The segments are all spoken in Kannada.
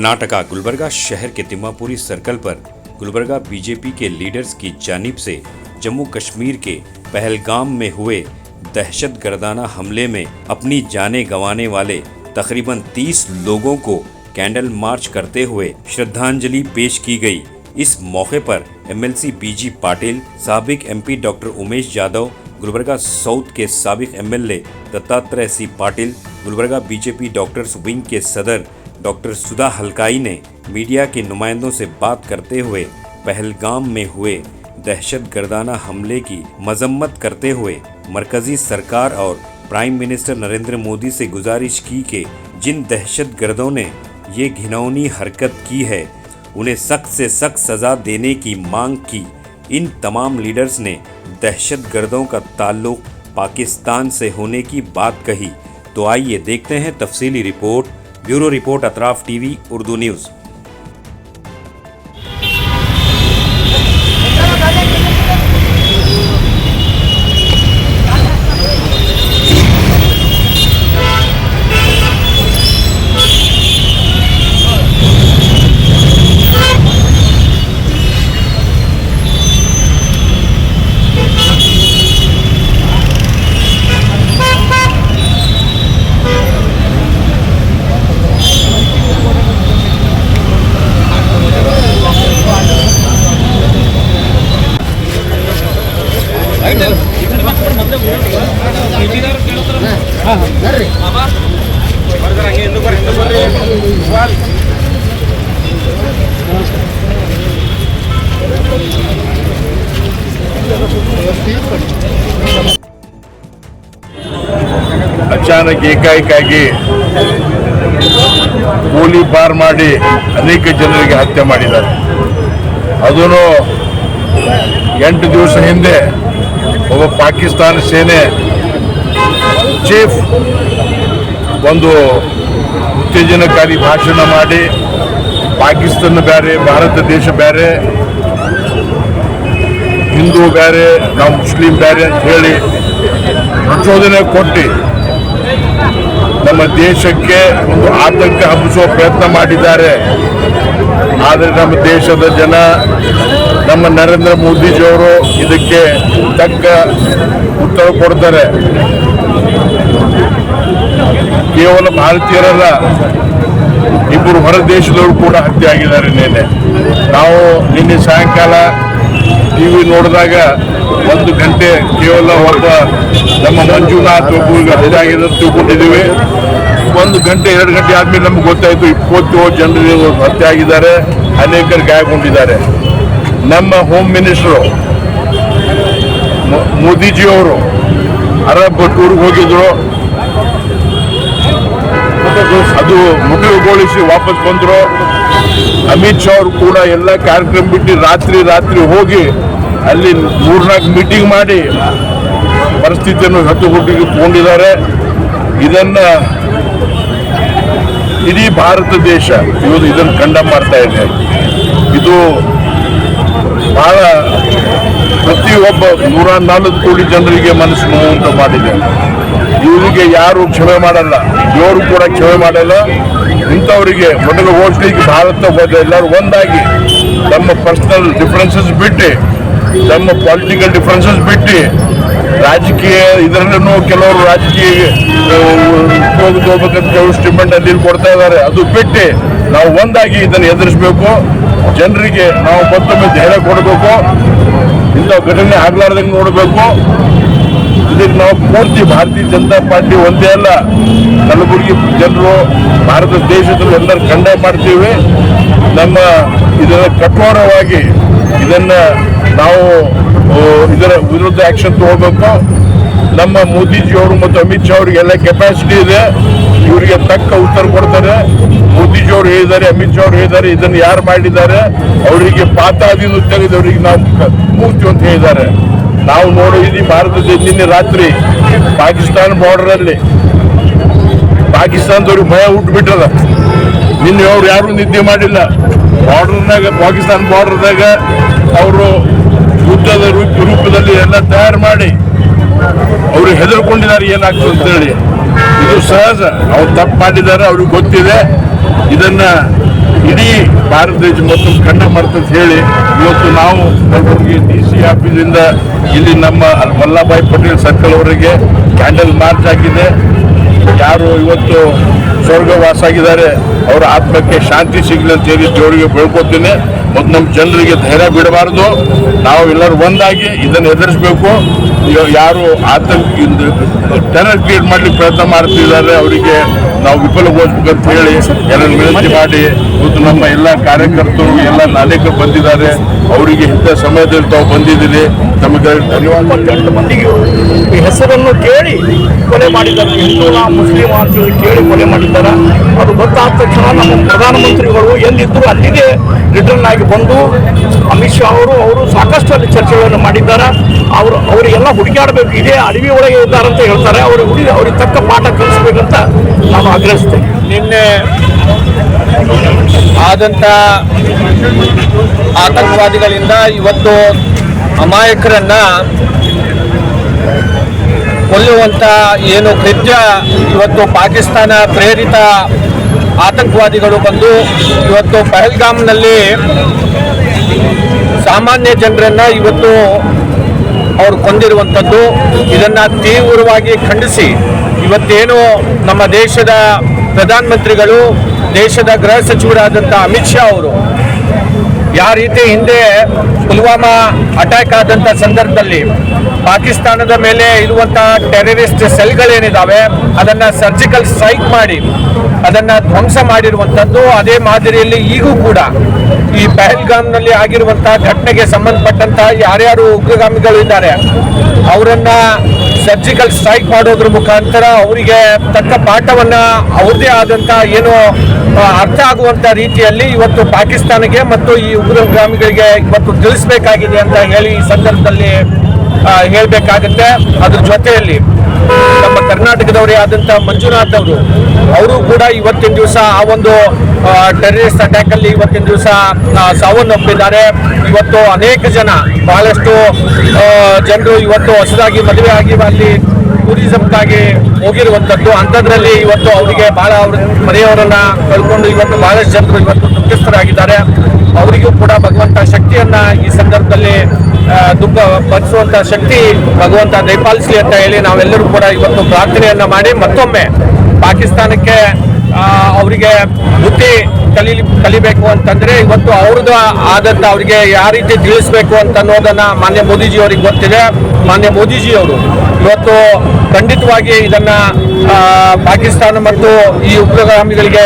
कर्नाटका गुलबर्गा शहर के तिम्मापुरी सर्कल पर गुलबर्गा बीजेपी के लीडर्स की जानिब से जम्मू कश्मीर के पहलगाम में हुए दहशतगर्दाना हमले में अपनी जानें गंवाने वाले तकरीबन 30 लोगों को कैंडल मार्च करते हुए श्रद्धांजलि पेश की गई। इस मौके पर एमएलसी बीजी पाटिल, साबिक MP doctor Umesh Yadav, Gulbarga south के साबिक MLA Dattatreya C Patil, Gulbarga BJP doctors wing के सदर डॉक्टर सुधा हल्काई ने मीडिया के नुमाइंदों से बात करते हुए पहलगाम में हुए दहशतगर्दाना हमले की मजम्मत करते हुए मरकजी सरकार और प्राइम मिनिस्टर नरेंद्र मोदी से गुजारिश की कि जिन दहशतगर्दों ने ये घिनौनी हरकत की है उन्हें सख्त से सख्त सज़ा देने की मांग की। इन तमाम लीडर्स ने दहशतगर्दों का ताल्लुक पाकिस्तान से होने की बात कही। तो आइए देखते हैं तफसीली report. Bureau report, Atraf TV, Urdu news. ಅಚಾನಕ್ ಏಕಾಏಕಾಗಿ ಗೋಲಿಬಾರ್ ಮಾಡಿ ಅನೇಕ ಜನರಿಗೆ ಹತ್ಯೆ ಮಾಡಿದ್ದಾರೆ. ಅದನ್ನು 8 ದಿವಸ ಹಿಂದೆ ಒಬ್ಬ ಪಾಕಿಸ್ತಾನ ಸೇನೆ ಚೀಫ್ ಒಂದು ಉತ್ತೇಜನಕಾರಿ ಭಾಷಣ ಮಾಡಿ ಪಾಕಿಸ್ತಾನ ಬೇರೆ, ಭಾರತ ದೇಶ ಬೇರೆ, ಹಿಂದೂ ಬೇರೆ, ನಾವು ಮುಸ್ಲಿಂ ಬೇರೆ ಅಂತ ಹೇಳಿ ಪ್ರಚೋದನೆ ಕೊಟ್ಟು ನಮ್ಮ ದೇಶಕ್ಕೆ ಒಂದು ಆತಂಕ ಹಬ್ಬಿಸುವ ಪ್ರಯತ್ನ ಮಾಡಿದ್ದಾರೆ. ಆದರೆ ನಮ್ಮ ದೇಶದ ಜನ, ನಮ್ಮ ನರೇಂದ್ರ ಮೋದಿಜಿಯವರು ಇದಕ್ಕೆ ತಕ್ಕ ಉತ್ತರ ಕೊಡ್ತಾರೆ. ಕೇವಲ ಭಾರತೀಯರಲ್ಲ, ಇಬ್ಬರು ಹೊರ ದೇಶದವರು ಕೂಡ ಹತ್ಯೆ ಆಗಿದ್ದಾರೆ. ನಿನ್ನೆ ಸಾಯಂಕಾಲ ಟಿವಿ ನೋಡಿದಾಗ 1 ಗಂಟೆ ಕೇವಲ ಒಬ್ಬ ನಮ್ಮ ಮಂಜುನಾಥ್ ಒಬ್ಬರಿಗೆ ಹತ್ಯೆ ಆಗಿದೆ ಅಂತ ತಿಳ್ಕೊಂಡಿದ್ದೀವಿ. 1 ಗಂಟೆ 2 ಗಂಟೆ ಆದ್ಮೇಲೆ ನಮ್ಗೆ ಗೊತ್ತಾಯಿತು 27 ಜನರು ಹತ್ಯೆ ಆಗಿದ್ದಾರೆ, ಅನೇಕರು ಗಾಯಗೊಂಡಿದ್ದಾರೆ. ನಮ್ಮ ಹೋಮ್ ಮಿನಿಸ್ಟರು ಮೋದಿಜಿಯವರು ಅರಬ್ ಟೂರ್ಗೆ ಹೋಗಿದ್ರು, ಅದು ಮುಗಿಲುಗೊಳಿಸಿ ವಾಪಸ್ ಬಂದರು. ಅಮಿತ್ ಶಾ ಅವರು ಕೂಡ ಎಲ್ಲ ಕಾರ್ಯಕ್ರಮ ಬಿಟ್ಟು ರಾತ್ರಿ ಹೋಗಿ ಅಲ್ಲಿ 3-4 ಮೀಟಿಂಗ್ ಮಾಡಿ ಪರಿಸ್ಥಿತಿಯನ್ನು ಹತೋಟಿಗೆ ತಗೊಂಡಿದ್ದಾರೆ. ಇದನ್ನ ಇಡೀ ಭಾರತ ದೇಶ ಇವತ್ತು ಇದನ್ನು ಕಂಡಮ್ ಮಾಡ್ತಾ ಇದೆ. ಇದು ಬಹಳ ಪ್ರತಿಯೊಬ್ಬ 104 ಕೋಟಿ ಜನರಿಗೆ ಮನಸ್ಸು ನೋವುಂಟು ಮಾಡಿದೆ. ಇವರಿಗೆ ಯಾರು ಕ್ಷಮೆ ಮಾಡಲ್ಲ, ದೇವರು ಕೂಡ ಕ್ಷಮೆ ಮಾಡಲ್ಲ. ಇಂಥವರಿಗೆ ಮೊದಲು ಓಟ್ಲಿಕ್ಕೆ ಭಾರತ ಹೋದ ಎಲ್ಲರೂ ಒಂದಾಗಿ ನಮ್ಮ ಪರ್ಸನಲ್ ಡಿಫರೆನ್ಸಸ್ ಬಿಟ್ಟು, ನಮ್ಮ ಪೊಲಿಟಿಕಲ್ ಡಿಫರೆನ್ಸಸ್ ಬಿಟ್ಟು, ರಾಜಕೀಯ ಇದರಲ್ಲೂ ಕೆಲವರು ರಾಜಕೀಯ ಹೋಗ್ಬೇಕಂತ ಕೆಲವು ಸ್ಟೇಟ್ಮೆಂಟ್ ಅಲ್ಲಿ ಕೊಡ್ತಾ ಇದ್ದಾರೆ. ಅದು ಬಿಟ್ಟು ನಾವು ಒಂದಾಗಿ ಇದನ್ನು ಎದುರಿಸಬೇಕು. ಜನರಿಗೆ ನಾವು ಮತ್ತೊಮ್ಮೆ ಧೈರ್ಯ ಕೊಡಬೇಕು. ಇಂಥ ಘಟನೆ ಆಗ್ಲಾರ್ದಂಗೆ ನೋಡಬೇಕು. ಇದಕ್ಕೆ ನಾವು ಪೂರ್ತಿ ಭಾರತೀಯ ಜನತಾ ಪಾರ್ಟಿ ಒಂದೇ ಅಲ್ಲ, ಕಲಬುರಗಿ ಜನರು, ಭಾರತ ದೇಶದಲ್ಲಿ ಎಲ್ಲರೂ ಖಂಡನೆ ಮಾಡ್ತೀವಿ. ನಮ್ಮ ಇದರ ಕಠೋರವಾಗಿ ನಾವು ಇದರ ವಿರುದ್ಧ ಆಕ್ಷನ್ ತಗೋಬೇಕು. ನಮ್ಮ ಮೋದಿಜಿಯವರು ಮತ್ತು ಅಮಿತ್ ಶಾ ಅವರಿಗೆ ಎಲ್ಲ ಕೆಪಾಸಿಟಿ ಇದೆ, ಇವರಿಗೆ ತಕ್ಕ ಉತ್ತರ ಕೊಡ್ತಾರೆ. ಮೋದಿಜಿಯವರು ಹೇಳಿದ್ದಾರೆ, ಅಮಿತ್ ಶಾ ಅವರು ಹೇಳಿದ್ದಾರೆ, ಇದನ್ನು ಯಾರು ಮಾಡಿದ್ದಾರೆ ಅವರಿಗೆ ಪಾತಾದಿಂದ ತೆಗೆದವರಿಗೆ ನಾವು ಮುಕ್ತಿ ಅಂತ ಹೇಳಿದ್ದಾರೆ. ನಾವು ನೋಡಿದ್ವಿ ಭಾರತದ ನಿನ್ನೆ ರಾತ್ರಿ ಪಾಕಿಸ್ತಾನ ಬಾರ್ಡರಲ್ಲಿ ಪಾಕಿಸ್ತಾನದವ್ರಿಗೆ ಭಯ ಹುಟ್ಟುಬಿಟ್ಟದ. ನಿನ್ನೆ ಅವ್ರು ಯಾರು ನಿದ್ದೆ ಮಾಡಿಲ್ಲ. ಬಾರ್ಡರ್ನಾಗ, ಪಾಕಿಸ್ತಾನ ಬಾರ್ಡರ್ದಾಗ ಅವರು ಯುದ್ಧದ ರೂಪದಲ್ಲಿ ಎಲ್ಲ ತಯಾರು ಮಾಡಿ ಅವರು ಹೆದರ್ಕೊಂಡಿದ್ದಾರೆ ಏನಾಗ್ತದೆ ಅಂತೇಳಿ. ಇದು ಸಹಜ, ಅವ್ರು ತಪ್ಪು ಮಾಡಿದ್ದಾರೆ, ಅವ್ರಿಗೆ ಗೊತ್ತಿದೆ. ಇದನ್ನ ಇಡೀ ಭಾರತ ದೇಶ ಮತ್ತು ಕಣ್ಣ ಮರ್ತಂತ ಹೇಳಿ ಇವತ್ತು ನಾವು ಕಲಬುರಗಿ DC ಆಫೀಸಿಂದ ಇಲ್ಲಿ ನಮ್ಮ ವಲ್ಲಭಾಯ್ ಪಟೇಲ್ ಸರ್ಕಲ್ ಅವರಿಗೆ ಕ್ಯಾಂಡಲ್ ಮಾರ್ಚ್ ಆಗಿದೆ. ಯಾರು ಇವತ್ತು ಸ್ವರ್ಗವಾಸ ಆಗಿದ್ದಾರೆ ಅವರ ಆತ್ಮಕ್ಕೆ ಶಾಂತಿ ಸಿಗಲಿ ಅಂತ ಹೇಳಿ ದೇವರಿಗೆ ಬೇಡ್ಕೊತೀನಿ. ಮತ್ತು ನಮ್ಮ ಜನರಿಗೆ ಧೈರ್ಯ ಬಿಡಬಾರ್ದು, ನಾವು ಎಲ್ಲರೂ ಒಂದಾಗಿ ಇದನ್ನು ಎದುರಿಸಬೇಕು. ಯಾರು ಟೆರರ್ ಕ್ರಿಯೇಟ್ ಮಾಡ್ಲಿಕ್ಕೆ ಪ್ರಯತ್ನ ಮಾಡ್ತಿದ್ದಾರೆ ಅವರಿಗೆ ನಾವು ವಿಫಲಗೊಳಿಸ್ಬೇಕಂತ ಹೇಳಿ ಎಲ್ಲರೂ ವಿನಂತಿ ಮಾಡಿ, ಇವತ್ತು ನಮ್ಮ ಎಲ್ಲ ಕಾರ್ಯಕರ್ತರು ಎಲ್ಲ ನಾಯಕರು ಬಂದಿದ್ದಾರೆ. ಅವರಿಗೆ ಇಂಥ ಸಮಯದಲ್ಲಿ ತಾವು ಬಂದಿದ್ದೀರಿ, ತಮಗೆ ಧನ್ಯವಾದ. ಎಂಟು ಮಂದಿಗೆ ಈ ಹೆಸರನ್ನು ಕೇಳಿ ಕೊಲೆ ಮಾಡಿದ್ದಾರೆ. ಹಿಂದೂನ ಮುಸ್ಲಿಂ ಅಂತೇಳಿ ಕೇಳಿ ಕೊಲೆ ಮಾಡಿದ್ದಾರೆ. ಅದು ಗೊತ್ತಾದ ತಕ್ಷಣ ನಮ್ಮ ಪ್ರಧಾನಮಂತ್ರಿಗಳು ಎಲ್ಲಿದ್ದರು ಅಲ್ಲಿಗೆ ರಿಟರ್ನ್ ಆಗಿ ಬಂದು ಅಮಿತ್ ಶಾ ಅವರು ಸಾಕಷ್ಟು ಅಲ್ಲಿ ಚರ್ಚೆಗಳನ್ನು ಮಾಡಿದ್ದಾರೆ. ಅವರಿಗೆಲ್ಲ ಹುಡುಕಾಡಬೇಕು, ಇದೇ ಅಡವಿ ಒಳಗೆ ಇದ್ದಾರಂತ ಹೇಳ್ತಾರೆ. ಅವ್ರಿಗೆ ತಕ್ಕ ಪಾಠ ಕಲಿಸ್ಬೇಕಂತ ನಾನು ಆಗ್ರಹಿಸ್ತೇನೆ. ನಿನ್ನೆ ಆದಂಥ ಆತಂಕವಾದಿಗಳಿಂದ ಇವತ್ತು ಅಮಾಯಕರನ್ನ ಕೊಲ್ಲುವಂಥ ಏನು ಕೃತ್ಯ ಇವತ್ತು ಪಾಕಿಸ್ತಾನ ಪ್ರೇರಿತ ಆತಂಕವಾದಿಗಳು ಬಂದು ಇವತ್ತು ಪಹಲ್ಗಾಮ್ನಲ್ಲಿ ಸಾಮಾನ್ಯ ಜನರನ್ನ ಇವತ್ತು ಅವರು ಕೊಂದಿರುವಂಥದ್ದು, ಇದನ್ನು ತೀವ್ರವಾಗಿ ಖಂಡಿಸಿ ಇವತ್ತೇನು ನಮ್ಮ ದೇಶದ ಪ್ರಧಾನಮಂತ್ರಿಗಳು, ದೇಶದ ಗೃಹ ಸಚಿವರಾದಂಥ ಅಮಿತ್ ಶಾ ಅವರು ಯಾವ ರೀತಿ ಹಿಂದೆ ಪುಲ್ವಾಮಾ ಅಟ್ಯಾಕ್ ಆದಂಥ ಸಂದರ್ಭದಲ್ಲಿ ಪಾಕಿಸ್ತಾನದ ಮೇಲೆ ಇರುವಂಥ ಟೆರರಿಸ್ಟ್ ಸೆಲ್ಗಳೇನಿದ್ದಾವೆ ಅದನ್ನು ಸರ್ಜಿಕಲ್ ಸ್ಟ್ರೈಕ್ ಮಾಡಿ ಅದನ್ನು ಧ್ವಂಸ ಮಾಡಿರುವಂಥದ್ದು, ಅದೇ ಮಾದರಿಯಲ್ಲಿ ಈಗೂ ಕೂಡ ಈ ಪಹಲ್ಗಾಮ್ನಲ್ಲಿ ಆಗಿರುವಂತಹ ಘಟನೆಗೆ ಸಂಬಂಧಪಟ್ಟಂತಹ ಯಾರ್ಯಾರು ಉಗ್ರಗಾಮಿಗಳು ಇದ್ದಾರೆ ಅವರನ್ನ ಸರ್ಜಿಕಲ್ ಸ್ಟ್ರೈಕ್ ಮಾಡೋದ್ರ ಮುಖಾಂತರ ಅವರಿಗೆ ತಕ್ಕ ಪಾಠವನ್ನ ಅವ್ರದೇ ಆದಂತ ಏನು ಅರ್ಥ ಆಗುವಂತ ರೀತಿಯಲ್ಲಿ ಇವತ್ತು ಪಾಕಿಸ್ತಾನಕ್ಕೆ ಮತ್ತು ಈ ಉಗ್ರಗಾಮಿಗಳಿಗೆ ಇವತ್ತು ತಿಳಿಸಬೇಕಾಗಿದೆ ಅಂತ ಹೇಳಿ ಈ ಸಂದರ್ಭದಲ್ಲಿ ಹೇಳಬೇಕಾಗುತ್ತೆ. ಅದ್ರ ಜೊತೆಯಲ್ಲಿ ನಮ್ಮ ಕರ್ನಾಟಕದವರೇ ಆದಂಥ ಮಂಜುನಾಥ್ ಅವರು ಕೂಡ ಇವತ್ತಿನ ದಿವಸ ಆ ಒಂದು ಟೆರರಿಸ್ಟ್ ಅಟ್ಯಾಕ್ ಅಲ್ಲಿ ಇವತ್ತಿನ ದಿವಸ ಸಾವನ್ನಪ್ಪಿದ್ದಾರೆ. ಇವತ್ತು ಅನೇಕ ಜನ ಬಹಳಷ್ಟು ಜನರು ಇವತ್ತು ಹೊಸದಾಗಿ ಮದುವೆ ಆಗಿ ಅಲ್ಲಿ ಟೂರಿಸಂಗಾಗಿ ಹೋಗಿರುವಂಥದ್ದು. ಅಂಥದ್ರಲ್ಲಿ ಇವತ್ತು ಅವರಿಗೆ ಬಹಳ ಅವ್ರ ಮನೆಯವರನ್ನ ಕಳ್ಕೊಂಡು ಇವತ್ತು ಬಹಳಷ್ಟು ಜನರು ಇವತ್ತು ದುಃಖಸ್ಥರಾಗಿದ್ದಾರೆ. ಅವರಿಗೂ ಕೂಡ ಭಗವಂತ ಶಕ್ತಿಯನ್ನ ಈ ಸಂದರ್ಭದಲ್ಲಿ ದುಃಖ ಭರಿಸುವಂತ ಶಕ್ತಿ ಭಗವಂತ ದಯಪಾಲಿಸಲಿ ಅಂತ ಹೇಳಿ ನಾವೆಲ್ಲರೂ ಕೂಡ ಇವತ್ತು ಪ್ರಾರ್ಥನೆಯನ್ನ ಮಾಡಿ ಮತ್ತೊಮ್ಮೆ ಪಾಕಿಸ್ತಾನಕ್ಕೆ ಅವರಿಗೆ ಬುದ್ಧಿ ಕಲಿಬೇಕು ಅಂತಂದ್ರೆ ಇವತ್ತು ಅವ್ರದ್ದು ಆದಂತ ಅವರಿಗೆ ಯಾವ ರೀತಿ ತಿಳಿಸ್ಬೇಕು ಅಂತ ಅನ್ನೋದನ್ನ ಮಾನ್ಯ ಮೋದಿಜಿ ಅವರಿಗೆ ಗೊತ್ತಿದೆ. ಮಾನ್ಯ ಮೋದಿಜಿ ಅವರು ಇವತ್ತು ಖಂಡಿತವಾಗಿ ಇದನ್ನ ಪಾಕಿಸ್ತಾನ ಮತ್ತು ಈ ಉಗ್ರಗಾಮಿಗಳಿಗೆ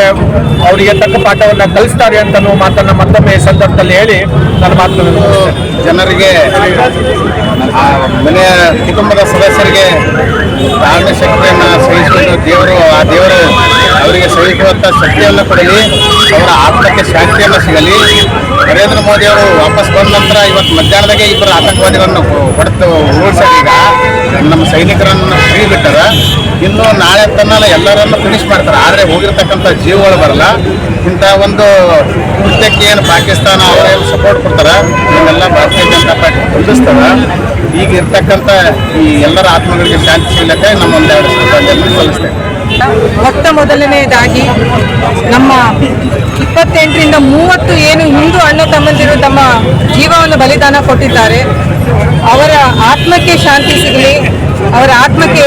ಅವರಿಗೆ ತಕ್ಕ ಪಾಠವನ್ನ ಕಲಿಸ್ತಾರೆ ಅಂತ ಮಾತನ್ನ ಮತ್ತೊಮ್ಮೆ ಈ ಸಂದರ್ಭದಲ್ಲಿ ಹೇಳಿ ನನ್ನ ಮಾತನ್ನು ಜನರಿಗೆ ಮನೆಯ ಕುಟುಂಬದ ಸದಸ್ಯರಿಗೆ ತಾಳ್ಮೆ ಶಕ್ತಿಯನ್ನು ಸಹಿಸಿಕೊಂಡು ದೇವರು ಅವರಿಗೆ ಸಹಿಸುವಂಥ ಶಕ್ತಿಯನ್ನು ಕೊಡಲಿ, ಅವರ ಆತ್ಮಕ್ಕೆ ಶಾಂತಿಯನ್ನು ಸಿಗಲಿ. ನರೇಂದ್ರ ಮೋದಿ ಅವರು ವಾಪಸ್ ಬಂದ ನಂತರ ಇವತ್ತು ಮಧ್ಯಾಹ್ನದಾಗೆ ಇಬ್ಬರು ಆತಂಕವಾದಿಗಳನ್ನು ಹೊಡೆದು ಉರುಳಿಸ್ಯಾರ. ಈಗ ನಮ್ಮ ಸೈನಿಕರನ್ನು ಫ್ರೀ ಬಿಟ್ಟಾರ. ಇನ್ನು ನಾಳೆ ತನ್ನ ಎಲ್ಲರನ್ನು ಫಿನಿಶ್ ಮಾಡ್ತಾರೆ. ಆದರೆ ಹೋಗಿರ್ತಕ್ಕಂಥ ಜೀವಗಳು ಬರಲ್ಲ. ಇಂಥ ಒಂದು ಕೃತ್ಯಕ್ಕೆ ಏನು ಪಾಕಿಸ್ತಾನ ಅವರೇ ಸಪೋರ್ಟ್ ಕೊಡ್ತಾರೆ, ಇವನ್ನೆಲ್ಲ ಭಾರತೀಯ ಜನತಾ ಪಾರ್ಟಿ ಖಂಡಿಸ್ತಾರೆ. ಈಗ ಇರ್ತಕ್ಕಂಥ ಈ ಎಲ್ಲರ ಆತ್ಮಗಳಿಗೆ ಶಾಂತಿ ಸಿಗಲಿಕ್ಕೆ ನಮ್ಮ ಒಂದೆರಡು ಶ್ರದ್ಧಾಂಜಲಿ ಸಲ್ಲಿಸ್ತೇವೆ. ಮೊದಲನೆಯದಾಗಿ ನಮ್ಮ 28ರಿಂದ 30 ಏನು ಹಿಂದೂ ಅಣ್ಣ ತಮ್ಮಂದಿರು ತಮ್ಮ ಜೀವವನ್ನು ಬಲಿದಾನ ಕೊಟ್ಟಿದ್ದಾರೆ, ಅವರ ಆತ್ಮಕ್ಕೆ ಶಾಂತಿ ಸಿಗಲಿ, ಅವರ ಆತ್ಮಕ್ಕೆ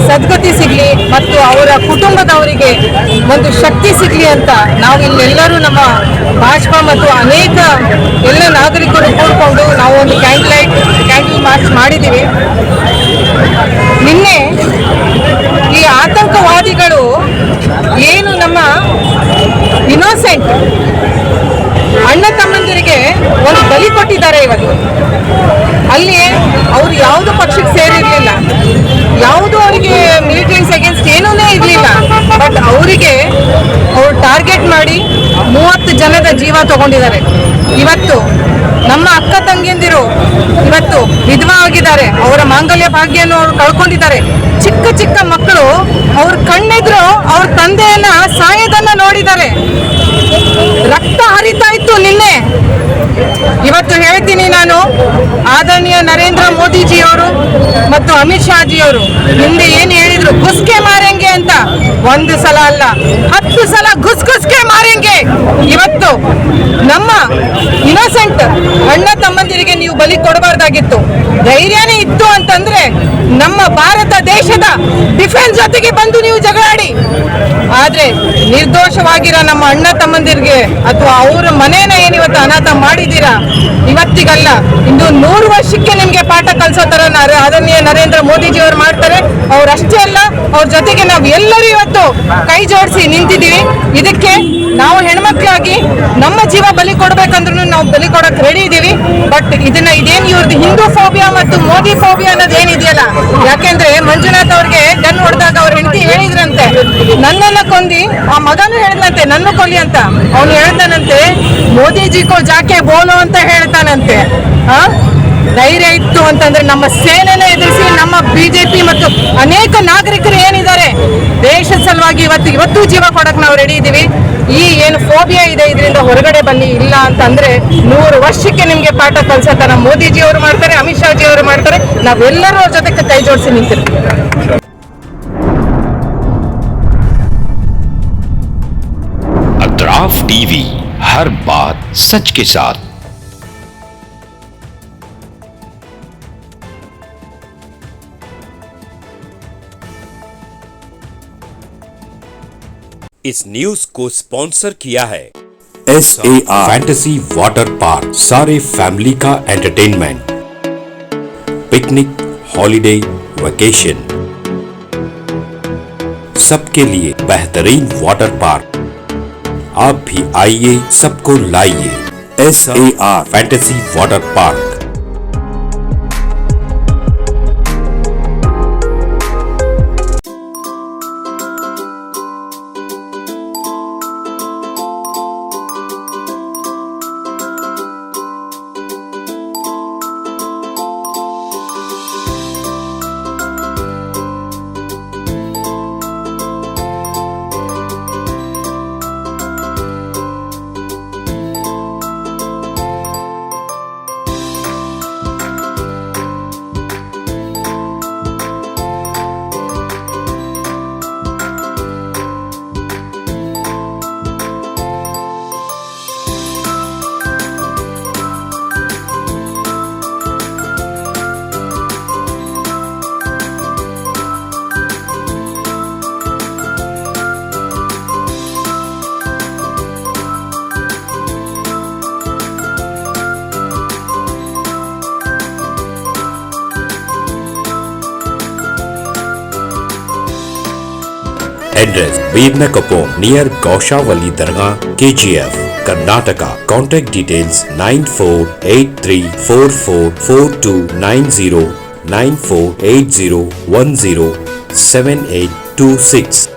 ಸದ್ಗತಿ ಸಿಗಲಿ ಮತ್ತು ಅವರ ಕುಟುಂಬದವರಿಗೆ ಒಂದು ಶಕ್ತಿ ಸಿಗಲಿ ಅಂತ ನಾವು ಇಲ್ಲೆಲ್ಲರೂ ನಮ್ಮ ಭಾಜಪಾ ಮತ್ತು ಅನೇಕ ಎಲ್ಲ ನಾಗರಿಕರು ಕೂಡಿಕೊಂಡು ನಾವು ಒಂದು ಕ್ಯಾಂಡಲ್ ಮಾರ್ಚ್ ಮಾಡಿದ್ದೀವಿ. ನಿನ್ನೆ ಈ ಆತಂಕವಾದಿಗಳು ಏನು ನಮ್ಮ ಇನ್ನೋಸೆಂಟ್ ಅಣ್ಣ ತಮ್ಮಂದಿರಿಗೆ ಒಂದು ಬಲಿ ಕೊಟ್ಟಿದ್ದಾರೆ. ಇವತ್ತು ಅಲ್ಲಿ ಅವರು ಯಾವುದು ಪಕ್ಷಕ್ಕೆ ಸೇರಿರಲಿಲ್ಲ, ಯಾವುದು ಅವರಿಗೆ ಮಿಲಿಟರೀಸ್ ಅಗೇನ್ಸ್ಟ್ ಏನೂ ಇರಲಿಲ್ಲ. ಬಟ್ ಅವರಿಗೆ ಅವರು ಟಾರ್ಗೆಟ್ ಮಾಡಿ 30 ಜನದ ಜೀವ ತಗೊಂಡಿದ್ದಾರೆ. ಇವತ್ತು ನಮ್ಮ ಅಕ್ಕ ತಂಗಿಯಂದಿರು ಇವತ್ತು ವಿಧವಾ ಆಗಿದ್ದಾರೆ, ಅವರ ಮಾಂಗಲ್ಯ ಭಾಗ್ಯವನ್ನು ಅವರು ಕಳ್ಕೊಂಡಿದ್ದಾರೆ. ಚಿಕ್ಕ ಚಿಕ್ಕ ಮಕ್ಕಳು ಅವ್ರ ಕಣ್ಣೆದ್ರು ಅವ್ರ ತಂದೆಯನ್ನ ಸಾಯೋದನ್ನ ನೋಡಿದ್ದಾರೆ. ರಕ್ತ ಹರಿತಾ ಇತ್ತು ನಿನ್ನೆ. ಇವತ್ತು ಹೇಳ್ತೀನಿ ನಾನು, ಆದರಣೀಯ ಆದರಣೀಯ ನರೇಂದ್ರ ಮೋದಿಜಿಯವರು ಮತ್ತು ಅಮಿತ್ ಶಾಜಿಯವರು ಹಿಂದೆ ಏನು ಹೇಳಿದ್ರು, ಗುಸ್ಕೆ ಮಾರೆಂಗೆ ಅಂತ. ಒಂದು ಸಲ ಅಲ್ಲ, 10 ಸಲ ಗುಸ್ಕೆ ಮಾರೆಂಗೆ. ಇವತ್ತು ನಮ್ಮ ಇನ್ನೋಸೆಂಟ್ ಅಣ್ಣ ತಮ್ಮಂದಿರಿಗೆ ನೀವು ಬಲಿ ಕೊಡಬಾರ್ದಾಗಿತ್ತು. ಧೈರ್ಯನೇ ಇತ್ತು ಅಂತಂದ್ರೆ ನಮ್ಮ ಭಾರತ ದೇಶದ ಡಿಫೆನ್ಸ್ ಜೊತೆಗೆ ಬಂದು ನೀವು ಜಗಳಾಡಿ. ಆದ್ರೆ ನಿರ್ದೋಷವಾಗಿರೋ ನಮ್ಮ ಅಣ್ಣ ತಮ್ಮಂದಿರಿಗೆ ಅಥವಾ ಅವರ ಮನೇನ ಏನಿವತ್ತು ಅನಾಥ ಮಾಡಿದ್ದೀರಾ, ಇವತ್ತಿಗಲ್ಲ ಇನ್ನು 100 ವರ್ಷಕ್ಕೆ ನಿಮ್ಗೆ ಪಾಠ ಕಲಿಸೋ ತರ ಆದರಣೀಯ ನರೇಂದ್ರ ಮೋದಿಜಿ ಅವರು ಮಾಡ್ತಾರೆ. ಅವ್ರಷ್ಟೇ ಅಲ್ಲ, ಅವ್ರ ಜೊತೆಗೆ ನಾವು ಎಲ್ಲರೂ ಇವತ್ತು ಕೈ ಜೋಡಿಸಿ ನಿಂತಿದ್ದೀವಿ. ಇದಕ್ಕೆ ನಾವು ಹೆಣ್ಮಕ್ಳಾಗಿ ನಮ್ಮ ಜೀವ ಬಲಿ ಕೊಡ್ಬೇಕಂದ್ರೂ ನಾವು ಬಲಿ ಕೊಡಕ್ ರೆಡಿ ಇದೀವಿ. ಬಟ್ ಇದೇನು ಇವ್ರದ್ದು ಹಿಂದೂ ಫೋಬಿಯಾ ಮತ್ತು ಮೋದಿ ಫೋಬಿಯಾ ಅನ್ನೋದು ಏನಿದೆಯಲ್ಲ, ಯಾಕೆಂದ್ರೆ ಮಂಜುನಾಥ್ ಅವ್ರಿಗೆ ಗನ್ ಹೊಡೆದಾಗ ಅವ್ರ ಹೆಂಡತಿ ಹೇಳಿದ್ರಂತೆ, ನನ್ನನ್ನ ಕೊಂದಿ, ಆ ಮಗನೂ ಹೇಳಿದಂತೆ ನನ್ನ ಕೊಲ್ಲಿ ಅಂತ. ಅವನು ಹೇಳ್ತಾನಂತೆ ಮೋದಿಜಿ ಕೋ ಜಾಕೆ ಬೋಲೋ ಅಂತ ಹೇಳ್ತಾನಂತೆ. ಧೈರ್ಯ ಇತ್ತು ಅಂತಂದ್ರೆ ನಮ್ಮ ಸೇನೆನ ಎದುರಿಸಿ ನಮ್ಮ ಬಿಜೆಪಿ ಮತ್ತು ಅನೇಕ ನಾಗರಿಕರು ಏನಿದ್ದಾರೆ ದೇಶದ ಸಲುವಾಗಿ ಇವತ್ತು ಜೀವ ಕೊಡಕ್ ನಾವು ರೆಡಿ ಇದೀವಿ. ಈ ಏನು ಫೋಬಿಯಾ ಇದೆ ಇದರಿಂದ ಹೊರಗಡೆ ಬನ್ನಿ. ಇಲ್ಲ ಅಂತಂದ್ರೆ 100 ವರ್ಷಕ್ಕೆ ನಿಮ್ಗೆ ಪಾಠ ಕಲಿಸೋ ತರ ಮೋದಿಜಿ ಅವರು ಮಾಡ್ತಾರೆ, ಅಮಿತ್ ಶಾಜಿ ಅವರು ಮಾಡ್ತಾರೆ. ನಾವೆಲ್ಲರೂ ಅವ್ರ ಜೊತೆ ಕೈ ಜೋಡಿಸಿ ನಿಂತಿರ್ತೀವಿ. अतराफ टीवी, हर बात सच के साथ। इस न्यूज को स्पॉन्सर किया है SAR फैंटेसी वाटर पार्क। सारे फैमिली का एंटरटेनमेंट, पिकनिक, हॉलिडे, वेकेशन, सबके लिए बेहतरीन वाटर पार्क। आप भी आइए, सबको लाइए। SAR fantasy water park. Address Birna Kapur near Gaushavali Dargah, KGF, Karnataka. Contact details 9483444290 9480107826.